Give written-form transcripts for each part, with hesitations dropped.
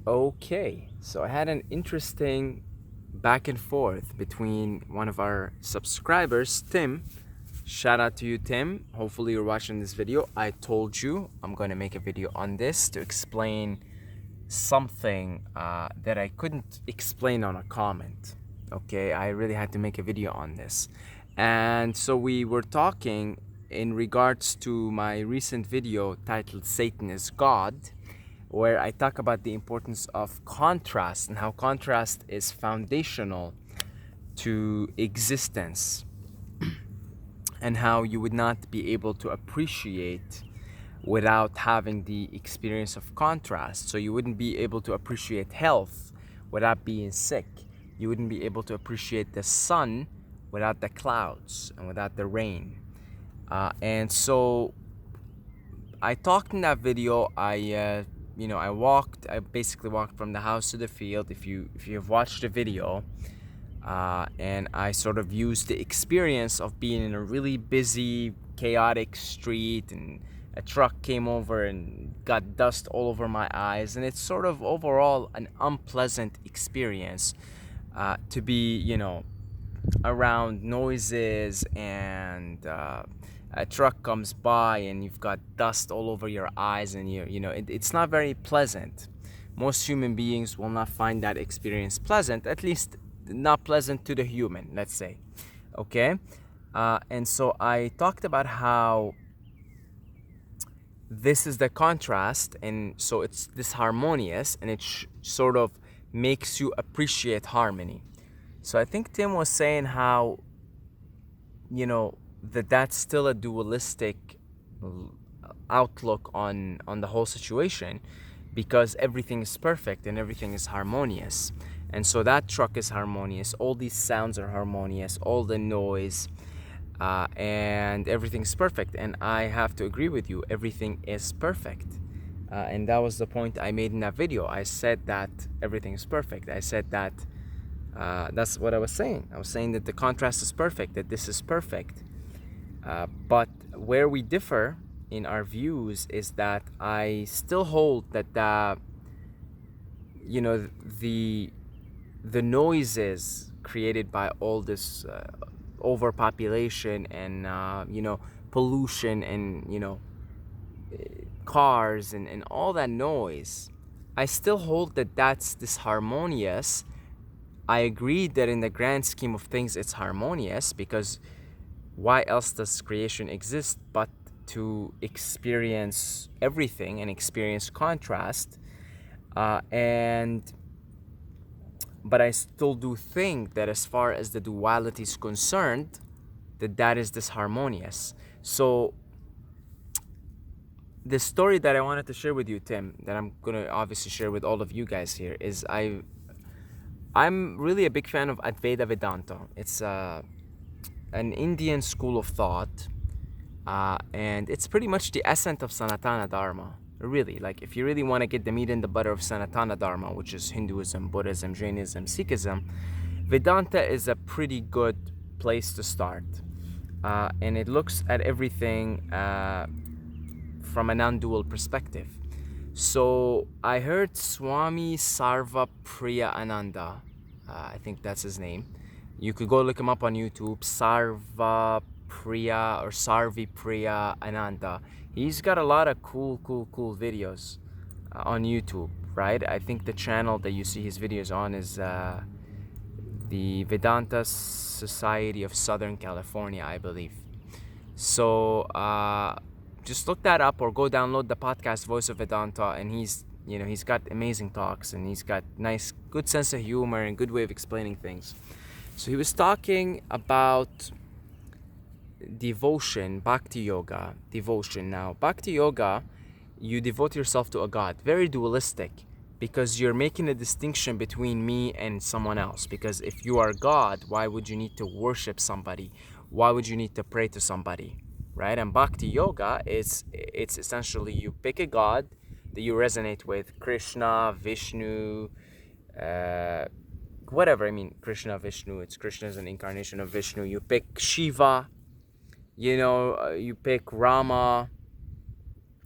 Okay, so I had an interesting back and forth between one of our subscribers, Tim. Shout out to you, Tim. Hopefully you're watching this video. I told you I'm going to make a video on this to explain something that I couldn't explain on a comment. Okay, I really had to make a video on this. And so we were talking in regards to my recent video titled Satan is God, where I talk about the importance of contrast and how contrast is foundational to existence, and how you would not be able to appreciate without having the experience of contrast. So you wouldn't be able to appreciate health without being sick. You wouldn't be able to appreciate the sun without the clouds and without the rain. And so I talked in that video. I basically walked from the house to the field. If you have watched the video, and I sort of used the experience of being in a really busy, chaotic street, and a truck came over and got dust all over my eyes, and it's sort of overall an unpleasant experience to be, around noises, and a truck comes by and you've got dust all over your eyes, and it's not very pleasant. Most human beings will not find that experience pleasant, at least not pleasant to the human, let's say. Okay, and so I talked about how this is the contrast, and so it's disharmonious, and it sort of makes you appreciate harmony. So I think Tim was saying how, that's still a dualistic outlook on the whole situation, because everything is perfect and everything is harmonious. And so that truck is harmonious, all these sounds are harmonious, all the noise, and everything's perfect. And I have to agree with you, everything is perfect. And that was the point I made in that video. I said that everything is perfect. I said that that's what I was saying. I was saying that the contrast is perfect, that this is perfect. But where we differ in our views is that I still hold that the noises created by all this overpopulation and pollution and cars and all that noise, I still hold that that's disharmonious. I agree that in the grand scheme of things it's harmonious, because why else does creation exist but to experience everything and experience contrast? But I still do think that as far as the duality is concerned, that is disharmonious. So the story that I wanted to share with you, Tim, that I'm gonna obviously share with all of you guys here, is I'm really a big fan of Advaita Vedanta. It's an Indian school of thought, and it's pretty much the essence of Sanatana Dharma. Really, like, if you really want to get the meat and the butter of Sanatana Dharma, which is Hinduism, Buddhism, Jainism, Sikhism, Vedanta is a pretty good place to start. And it looks at everything from a non-dual perspective. So I heard Swami Sarva Priya Ananda, I think that's his name. You could go look him up on YouTube, Sarva Priya or Sarvi Priya Ananda. He's got a lot of cool videos on YouTube, right? I think the channel that you see his videos on is the Vedanta Society of Southern California, I believe. So just look that up, or go download the podcast Voice of Vedanta, and he's got amazing talks, and he's got nice, good sense of humor and good way of explaining things. So he was talking about devotion, bhakti yoga, devotion. Now, bhakti yoga, you devote yourself to a god, very dualistic, because you're making a distinction between me and someone else. Because if you are God, why would you need to worship somebody? Why would you need to pray to somebody, right? And bhakti yoga it's essentially, you pick a god that you resonate with, Krishna, Vishnu, whatever. I mean, Krishna, Vishnu, Krishna is an incarnation of Vishnu. You pick Shiva, you pick Rama,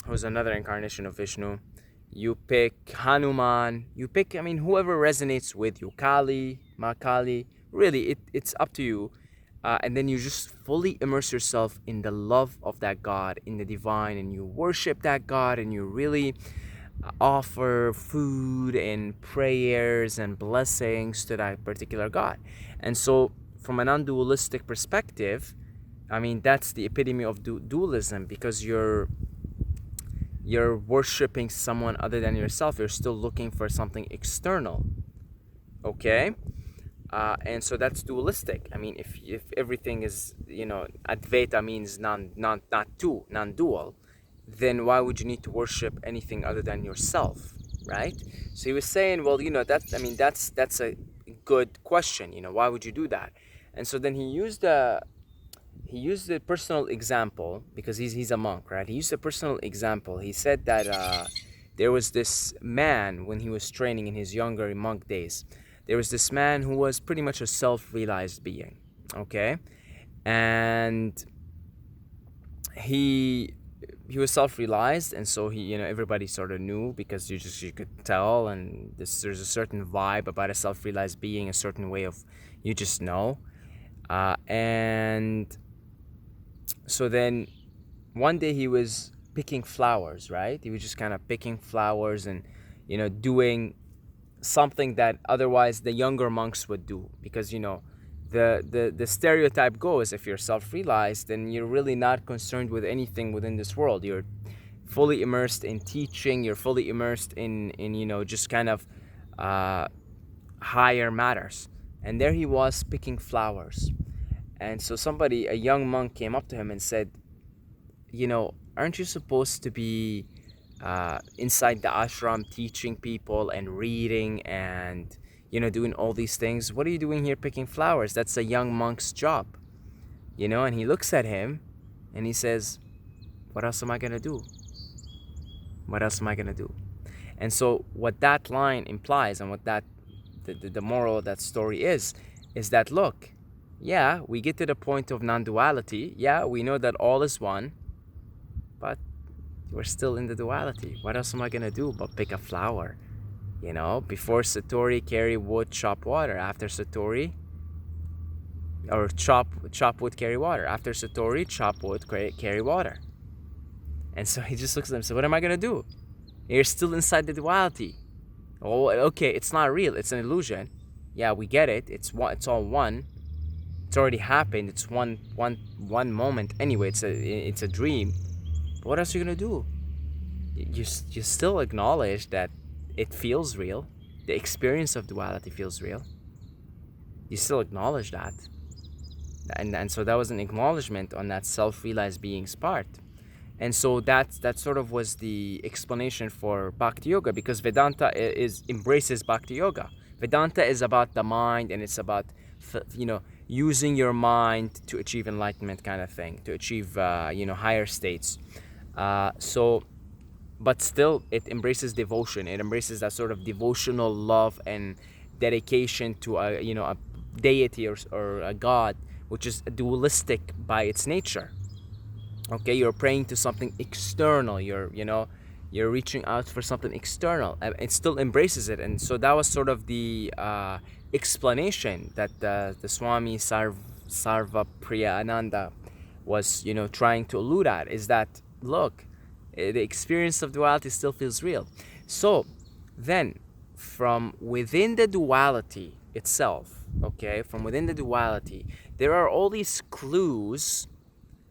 who's another incarnation of Vishnu. you pick Hanuman, you pick, I mean, whoever resonates with you, Kali, Ma Kali, really, it's up to you. And then you just fully immerse yourself in the love of that God, in the divine, and you worship that God, and you really offer food and prayers and blessings to that particular God. And so, from a non dualistic perspective, I mean, that's the epitome of dualism, because you're worshiping someone other than yourself. You're still looking for something external. Okay? And so that's dualistic. I mean, if everything is, Advaita means non-dual, then why would you need to worship anything other than yourself, right? So he was saying, well, that's a good question. Why would you do that? And so then he used a personal example, because he's a monk, right? He used a personal example. He said that there was this man when he was training in his younger monk days. There was this man who was pretty much a self-realized being, okay? And he was self-realized, and so everybody sort of knew, because you could tell, and there's a certain vibe about a self-realized being, a certain way of, you just know. And so then one day he was picking flowers, right? He was just kind of picking flowers and, doing something that otherwise the younger monks would do, because the stereotype goes, if you're self-realized, then you're really not concerned with anything within this world. You're fully immersed in teaching, you're fully immersed in just kind of higher matters. And there he was picking flowers. And so a young monk came up to him and said, aren't you supposed to be inside the ashram teaching people and reading and doing all these things? What are you doing here picking flowers? That's a young monk's job. And he looks at him and he says, what else am I gonna do? What else am I gonna do? And so what that line implies, and what that the moral of that story is that, look, yeah, we get to the point of non-duality. Yeah, we know that all is one, but we're still in the duality. What else am I gonna do but pick a flower? Before Satori, carry wood, chop water. After Satori, or chop wood, carry water. After Satori, chop wood, carry water. And so he just looks at him and says, what am I gonna do? You're still inside the duality. Oh, okay, it's not real, it's an illusion. Yeah, we get it. It's all one. It's already happened. It's one moment anyway. It's a dream. But what else are you gonna do? You still acknowledge that it feels real. The experience of duality feels real. You still acknowledge that. And so that was an acknowledgement on that self-realized being's part. And so that sort of was the explanation for Bhakti Yoga, because Vedanta embraces Bhakti Yoga. Vedanta is about the mind, and it's about using your mind to achieve enlightenment, kind of thing, to achieve higher states. But still, it embraces devotion. It embraces that sort of devotional love and dedication to a deity or a god, which is dualistic by its nature. Okay, you're praying to something external. You're reaching out for something external. It still embraces it. And so that was sort of the explanation that the Swami Sarvapriyananda was trying to allude at, is that, look, the experience of duality still feels real. So then, from within the duality itself, from within the duality, there are all these clues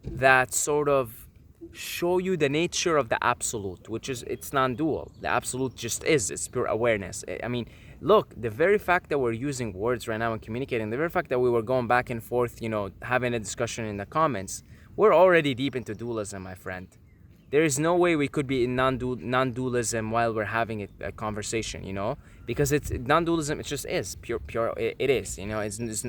that sort of show you the nature of the absolute, which is, it's non-dual. The absolute just is. It's pure awareness. I mean, look, the very fact that we're using words right now and communicating, the very fact that we were going back and forth, having a discussion in the comments, we're already deep into dualism, my friend. There is no way we could be in non-dualism while we're having a conversation, because it's non-dualism. It just is pure. It is, It's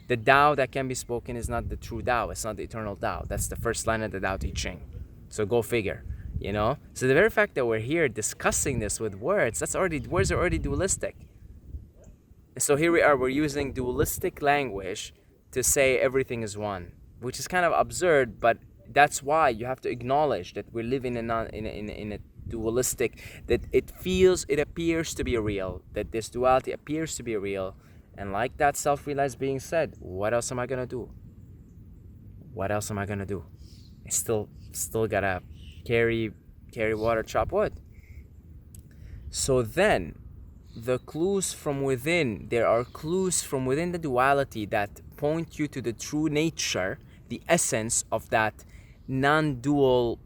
the Tao that can be spoken is not the true Tao. It's not the eternal Tao. That's the first line of the Tao Te Ching. So go figure, So the very fact that we're here discussing this with words, words are already dualistic. So here we are. We're using dualistic language to say everything is one, which is kind of absurd, but that's why you have to acknowledge that we're living in a dualistic, that it appears to be real, that this duality appears to be real. And like that self-realized being said, what else am I gonna do? What else am I gonna do? I still gotta carry water, chop wood. So then, the clues from within, there are clues from within the duality that point you to the true nature, the essence of that non-dual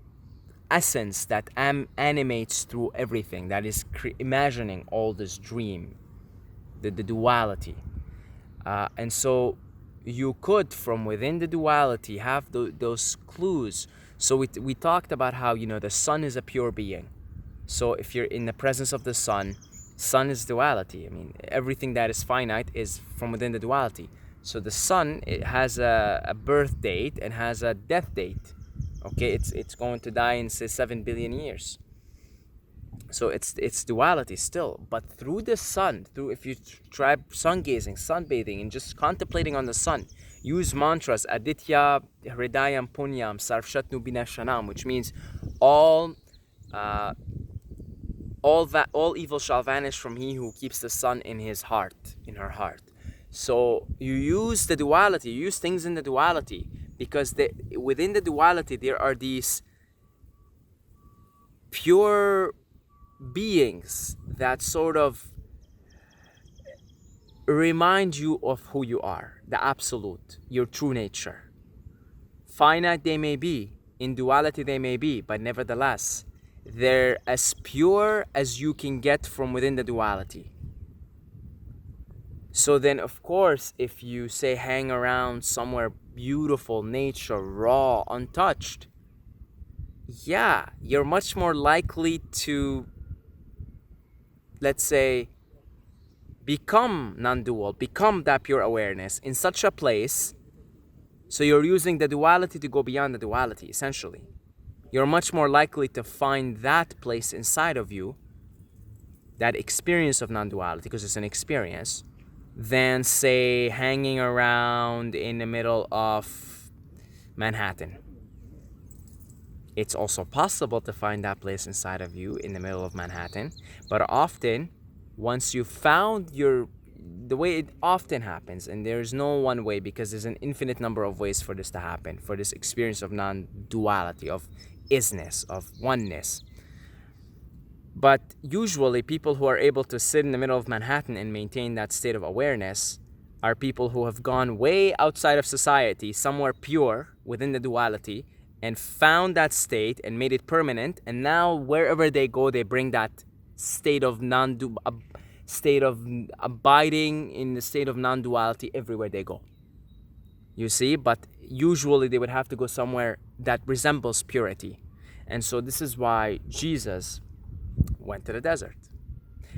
essence that animates through everything, that is imagining all this dream, the duality. And so you could, from within the duality, have those clues. So we talked about how, the sun is a pure being. So if you're in the presence of the sun is duality. I mean, everything that is finite is from within the duality. So the sun, it has a birth date and has a death date. Okay, it's going to die in, say, 7 billion years. So it's duality still. But through the sun, if you try sun gazing, sunbathing, and just contemplating on the sun, use mantras, Aditya, Hridayam, Punyam, Sarvshatnu Binashanam, which means all evil shall vanish from he who keeps the sun in his heart, in her heart. So you use the duality, you use things in the duality, because within the duality there are these pure beings that sort of remind you of who you are, the absolute, your true nature. Finite they may be, in duality they may be, but nevertheless, they're as pure as you can get from within the duality. So then, of course, if you say hang around somewhere beautiful, nature, raw, untouched, yeah, you're much more likely to, let's say, become non-dual, become that pure awareness in such a place. So you're using the duality to go beyond the duality, essentially. You're much more likely to find that place inside of you, that experience of non-duality, because it's an experience, than, say, hanging around in the middle of Manhattan. It's also possible to find that place inside of you in the middle of Manhattan, but often, once you've found the way it often happens, and there's no one way, because there's an infinite number of ways for this to happen, for this experience of non-duality, of isness, of oneness. But usually people who are able to sit in the middle of Manhattan and maintain that state of awareness are people who have gone way outside of society, somewhere pure within the duality, and found that state and made it permanent. And now wherever they go, they bring that state of abiding in the state of non-duality everywhere they go. You see, but usually they would have to go somewhere that resembles purity. And so this is why Jesus went to the desert.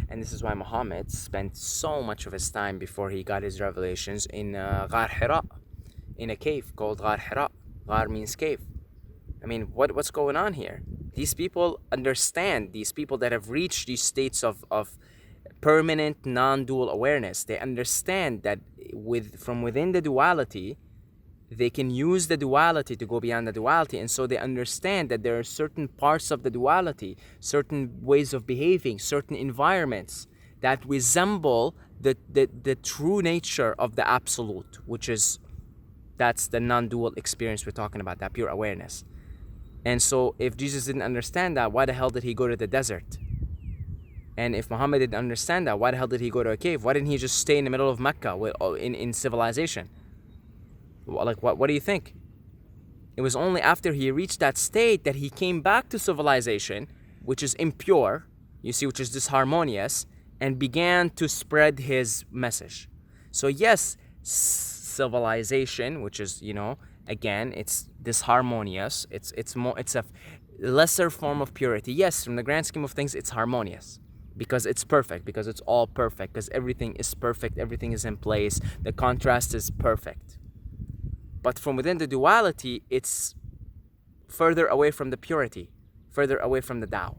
And this is why Muhammad spent so much of his time before he got his revelations in Ghar Hira, in a cave called Ghar Hira. Ghar means cave. I mean, what's going on here? These people understand, these people that have reached these states of permanent non-dual awareness, they understand that from within the duality, they can use the duality to go beyond the duality. And so they understand that there are certain parts of the duality, certain ways of behaving, certain environments that resemble the true nature of the absolute, that's the non-dual experience we're talking about, that pure awareness. And so if Jesus didn't understand that, why the hell did he go to the desert? And if Muhammad didn't understand that, why the hell did he go to a cave? Why didn't he just stay in the middle of Mecca in civilization? Like, what do you think? It was only after he reached that state that he came back to civilization, which is impure, you see, which is disharmonious, and began to spread his message. So yes, civilization, which is, again, it's disharmonious. It's a lesser form of purity. Yes, from the grand scheme of things, it's harmonious. Because it's perfect, because it's all perfect, because everything is perfect, everything is in place, the contrast is perfect. But from within the duality, it's further away from the purity, further away from the Tao.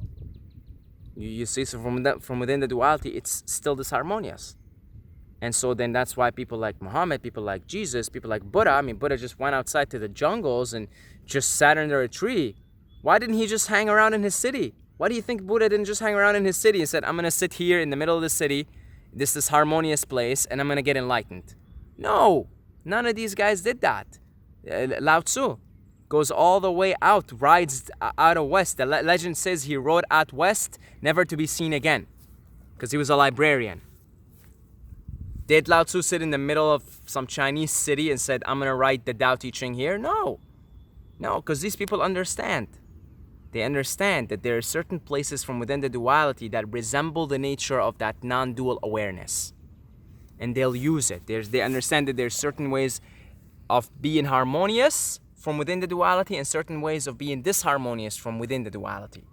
You see, so from within the duality, it's still disharmonious. And so then that's why people like Muhammad, people like Jesus, people like Buddha, Buddha just went outside to the jungles and just sat under a tree. Why didn't he just hang around in his city? Why do you think Buddha didn't just hang around in his city and said, I'm going to sit here in the middle of the city, this harmonious place, and I'm going to get enlightened? No, none of these guys did that. Lao Tzu goes all the way out, rides out of west. The legend says he rode out west, never to be seen again, because he was a librarian. Did Lao Tzu sit in the middle of some Chinese city and said, I'm going to write the Tao Te Ching here? No, because these people understand. They understand that there are certain places from within the duality that resemble the nature of that non-dual awareness. And they'll use it. They understand that there's certain ways of being harmonious from within the duality and certain ways of being disharmonious from within the duality.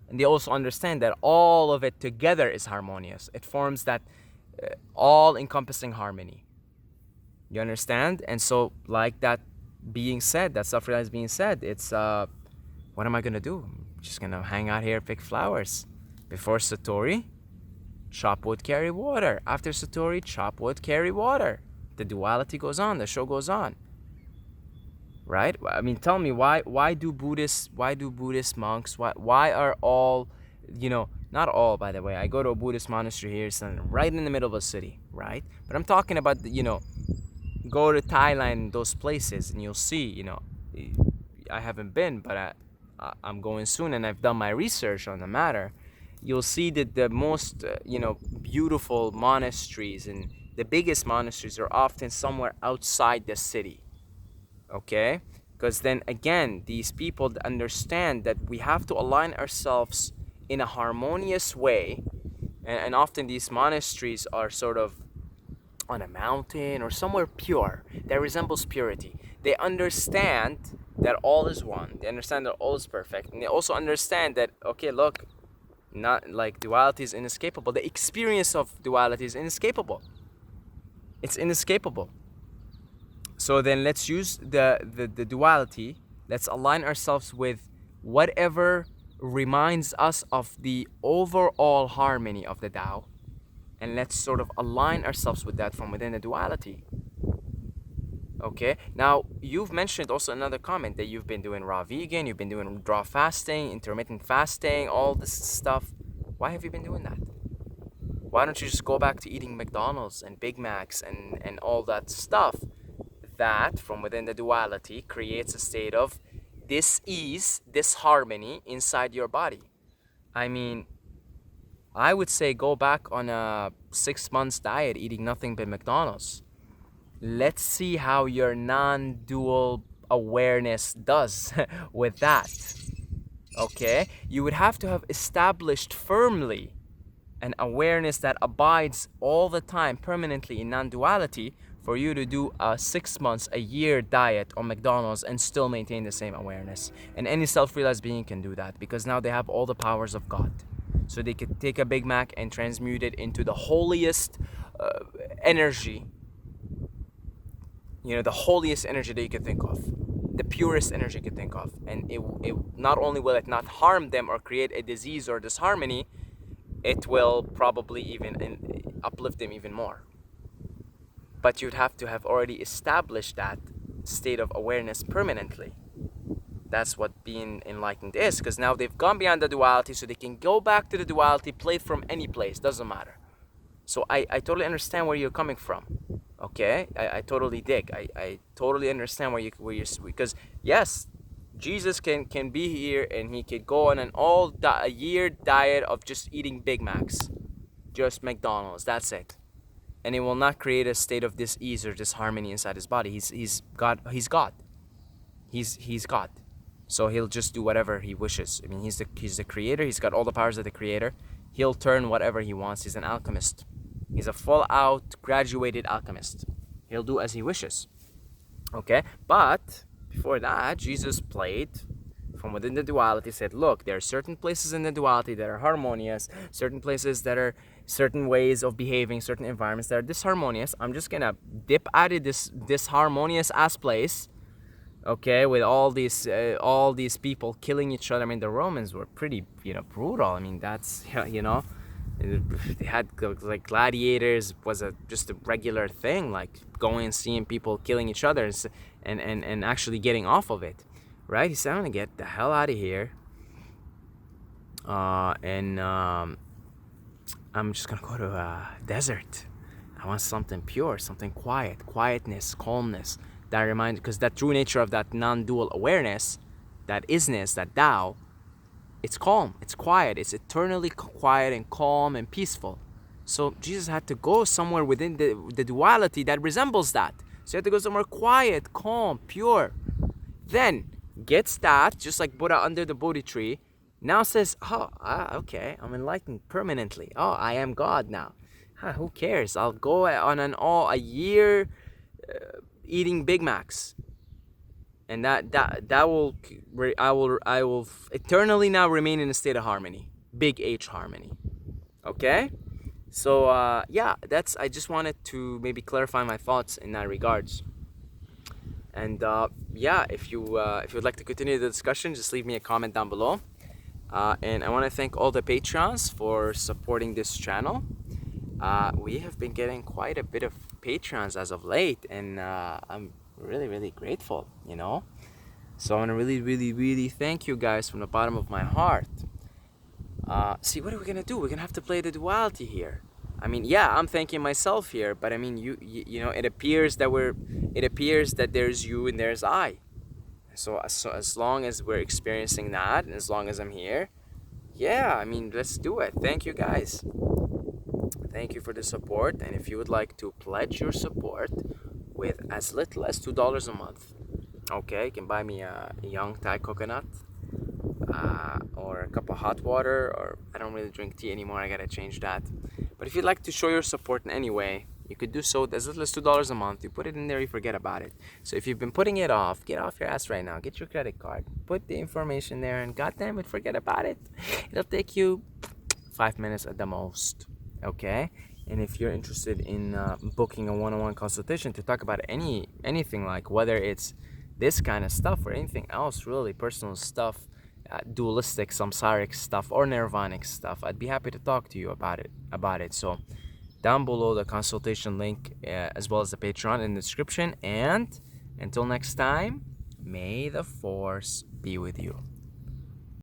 And they also understand that all of it together is harmonious. It forms that all-encompassing harmony. You understand? And so, like that being said, that self-realized being said, it's what am I gonna do? I'm just gonna hang out here, pick flowers. Before Satori, chop wood, carry water. After Satori, chop wood, carry water. The duality goes on, the show goes on. Right? I mean, tell me, why do Buddhist monks, why are all, not all, by the way. I go to a Buddhist monastery here, it's right in the middle of a city, right? But I'm talking about, go to Thailand, those places, and you'll see, I haven't been, but I'm going soon, and I've done my research on the matter. You'll see that the most, beautiful monasteries and the biggest monasteries are often somewhere outside the city. Okay? Because then again, these people understand that we have to align ourselves in a harmonious way, and often these monasteries are sort of on a mountain or somewhere pure that resembles purity. They understand that all is one. They understand that all is perfect, and they also understand that, okay, look, not like duality is inescapable. The experience of duality is inescapable. It's inescapable. So then let's use the duality. Let's align ourselves with whatever reminds us of the overall harmony of the Tao, and let's sort of align ourselves with that from within the duality. Okay, now you've mentioned also another comment that you've been doing raw vegan, you've been doing raw fasting, intermittent fasting, all this stuff. Why have you been doing that? Why don't you just go back to eating McDonald's and Big Macs and all that stuff that from within the duality creates a state of dis-ease, disharmony inside your body? I mean, I would say go back on a 6 months diet eating nothing but McDonald's. Let's see how your non-dual awareness does with that. Okay? You would have to have established firmly an awareness that abides all the time permanently in non-duality for you to do a 6 months, a year diet on McDonald's and still maintain the same awareness. And any self-realized being can do that because now they have all the powers of God. So they could take a Big Mac and transmute it into the holiest energy, the holiest energy that you could think of, the purest energy you could think of. And it not only will it not harm them or create a disease or disharmony, it will probably even uplift them even more. But you'd have to have already established that state of awareness permanently. That's what being enlightened is, because now they've gone beyond the duality, so they can go back to the duality, play from any place, doesn't matter. So I totally understand where you're coming from. Okay, I totally dig. I totally understand where you're, because yes, Jesus can be here and he could go on a year diet of just eating Big Macs, just McDonald's. That's it, and it will not create a state of dis-ease or disharmony inside his body. He's God. He's God. He's God. So he'll just do whatever he wishes. I mean, he's the creator. He's got all the powers of the creator. He'll turn whatever he wants. He's an alchemist. He's a full-out graduated alchemist. He'll do as he wishes. Okay? But before that, Jesus played from within the duality, said, look, there are certain places in the duality that are harmonious, certain places that are certain ways of behaving, certain environments that are disharmonious. I'm just going to dip out of this disharmonious-ass place, okay, with all these people killing each other. I mean, the Romans were pretty, brutal. I mean, that's, they had like gladiators was just a regular thing, like going and seeing people killing each other and actually getting off of it, right? He said, I'm gonna get the hell out of here. and I'm just gonna go to a desert. I want something pure, something quiet, quietness, calmness. That reminds, because that true nature of that non-dual awareness, that isness, that Tao, it's calm, it's quiet, it's eternally quiet and calm and peaceful. So Jesus had to go somewhere within the duality that resembles that. So he had to go somewhere quiet, calm, pure. Then gets that, just like Buddha under the Bodhi tree, now says, okay, I'm enlightened permanently. Oh, I am God now. Who cares? I'll go on a year eating Big Macs. And that will, I will eternally now remain in a state of harmony. Big H harmony. Okay? So yeah, I just wanted to maybe clarify my thoughts in that regards. And yeah, if you would like to continue the discussion, just leave me a comment down below. And I want to thank all the Patreons for supporting this channel. We have been getting quite a bit of Patreons as of late, and I'm really grateful, you know. So I want to really thank you guys from the bottom of my heart. See, what are we gonna do? We're gonna have to play the duality here. I mean, yeah, I'm thanking myself here, but I mean, you know, it appears that there's you and there's I. So as long as we're experiencing that, and as long as I'm here, yeah, I mean, let's do it. Thank you guys. Thank you for the support. And if you would like to pledge your support with as little as $2 a month, okay, you can buy me a young Thai coconut, or a cup of hot water, or I don't really drink tea anymore, I gotta change that. But if you'd like to show your support in any way, you could do so with as little as $2 a month. You put it in there, you forget about it. So if you've been putting it off, get off your ass right now. Get your credit card, put the information there, and goddamn it, forget about it. It'll take you 5 minutes at the most, okay? And if you're interested in booking a one-on-one consultation to talk about anything, like whether it's this kind of stuff or anything else, really personal stuff, dualistic, samsaric stuff, or nirvanic stuff, I'd be happy to talk to you about it. So down below, the consultation link, as well as the Patreon in the description. And until next time, may the force be with you.